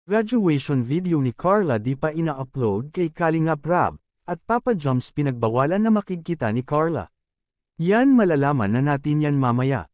Graduation video ni Carla di pa ina-upload kay Kalingap Rab, at Papa Joms pinagbawalan na makikita ni Carla. Yan malalaman na natin yan mamaya.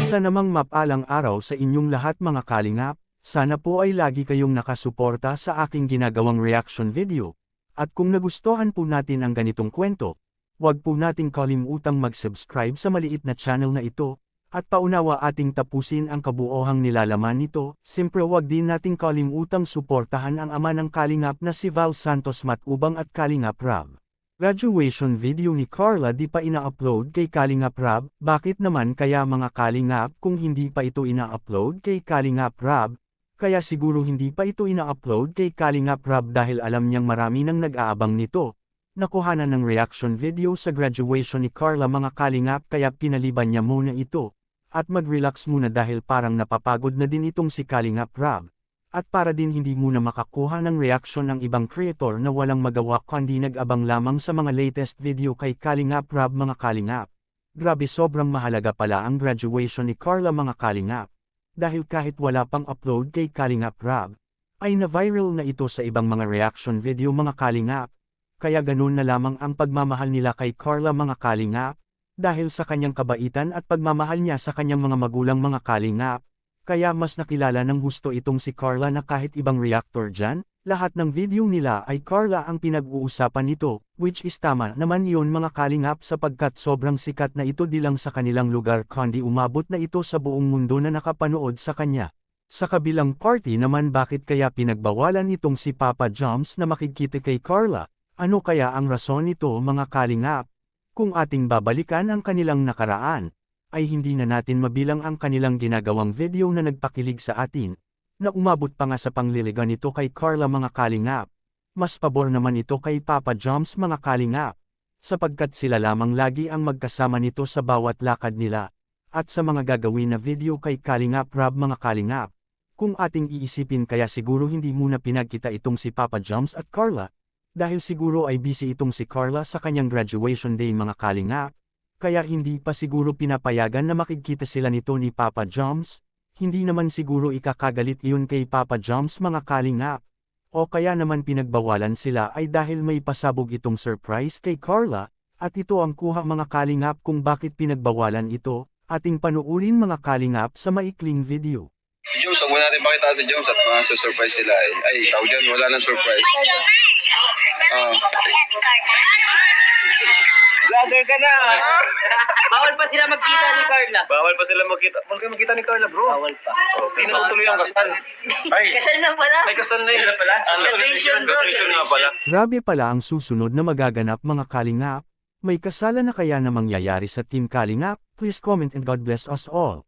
Sa namang mapalang araw sa inyong lahat mga Kalingap, sana po ay lagi kayong nakasuporta sa aking ginagawang reaction video. At kung nagustuhan po natin ang ganitong kwento, huwag po nating kalimutang mag-subscribe sa maliit na channel na ito, at paunawa ating tapusin ang kabuohang nilalaman nito. Siyempre huwag din nating kalimutang suportahan ang ama ng Kalingap na si Val Santos Matubang at Kalingap Rab. Graduation video ni Carla di pa ina-upload kay Kalingap Rab. Bakit naman kaya mga Kalingap kung hindi pa ito ina-upload kay Kalingap Rab? Kaya siguro hindi pa ito ina-upload kay Kalingap Rab dahil alam niyang marami nang nag-aabang nito. Nakuhanan ng reaction video sa graduation ni Carla mga Kalingap kaya pinaliban niya muna ito. At mag-relax muna dahil parang napapagod na din itong si Kalingap Rab. At para din hindi muna makakuha ng reaction ng ibang creator na walang magawa kundi nag-abang lamang sa mga latest video kay Kalingap Rab mga Kalingap. Grabe sobrang mahalaga pala ang graduation ni Carla mga Kalingap. Dahil kahit wala pang upload kay Kalingap Rab, ay na-viral na ito sa ibang mga reaction video mga Kalingap. Kaya ganun na lamang ang pagmamahal nila kay Carla mga Kalingap. Dahil sa kanyang kabaitan at pagmamahal niya sa kanyang mga magulang mga Kalingap. Kaya mas nakilala ng gusto itong si Carla na kahit ibang reactor dyan, lahat ng video nila ay Carla ang pinag-uusapan nito, which is tama naman yun mga Kalingap sapagkat sobrang sikat na ito di lang sa kanilang lugar kundi umabot na ito sa buong mundo na nakapanood sa kanya. Sa kabilang party naman bakit kaya pinagbawalan itong si Papa Joms na makikita kay Carla? Ano kaya ang rason nito mga Kalingap? Kung ating babalikan ang kanilang nakaraan, ay hindi na natin mabilang ang kanilang ginagawang video na nagpakilig sa atin, na umabot pa nga sa pangliligaw nito kay Carla mga Kalingap. Mas pabor naman ito kay Papa Joms mga Kalingap, sapagkat sila lamang lagi ang magkasama nito sa bawat lakad nila, at sa mga gagawin na video kay Kalingap Rab mga Kalingap. Kung ating iisipin kaya siguro hindi muna pinagkita itong si Papa Joms at Carla, dahil siguro ay busy itong si Carla sa kanyang graduation day mga Kalingap. Kaya hindi pa siguro pinapayagan na makikita sila nito ni Papa Joms, hindi naman siguro ikakagalit iyon kay Papa Joms mga Kalingap. O kaya naman pinagbawalan sila ay dahil may pasabog itong surprise kay Carla, at ito ang kuha mga Kalingap kung bakit pinagbawalan ito, ating panuurin mga Kalingap sa maikling video. Si Joms, huwag mo natin pakita si Joms at surprise sila eh. Ay, ikaw dyan, wala nang surprise. Vlogger ka na! Bawal pa sila magkita ni Carla. Bawal pa sila magkita. Bawal kayo magkita ni Carla, bro. Bawal pa. Hindi na tutuloy ang kasal. Ay, Kasal na pala. may kasal na yun. pala? Graduation, graduation nga pala. Grabe pala ang susunod na magaganap mga Kalingap. May kasalan na kaya na mangyayari sa Team Kalingap? Please comment and God bless us all.